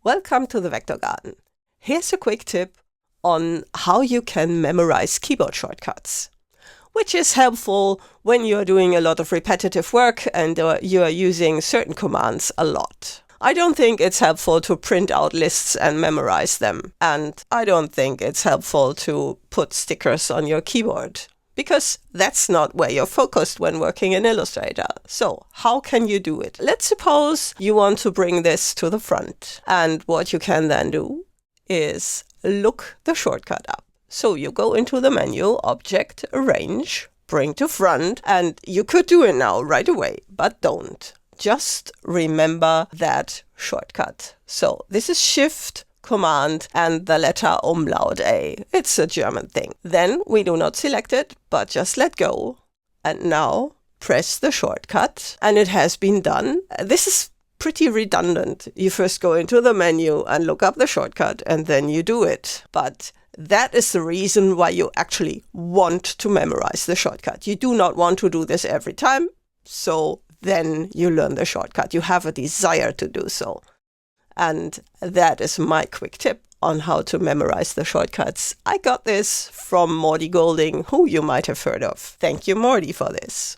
Welcome to the Vector Garden. Here's a quick tip on how you can memorize keyboard shortcuts, which is helpful when you're doing a lot of repetitive work and you are using certain commands a lot. I don't think it's helpful to print out lists and memorize them, and I don't think it's helpful to put stickers on your keyboard, because that's not where you're focused when working in Illustrator. So how can you do it? Let's suppose you want to bring this to the front. And what you can then do is look the shortcut up. So you go into the menu, Object, Arrange, Bring to Front, and you could do it now right away, but don't. Just remember that shortcut. So this is Shift, Command and the letter umlaut A. It's a German thing. Then we do not select it, but just let go. And now press the shortcut and it has been done. This is pretty redundant. You first go into the menu and look up the shortcut and then you do it. But that is the reason why you actually want to memorize the shortcut. You do not want to do this every time. So then you learn the shortcut. You have a desire to do so. And that is my quick tip on how to memorize the shortcuts. I got this from Morty Golding, who you might have heard of. Thank you, Morty, for this.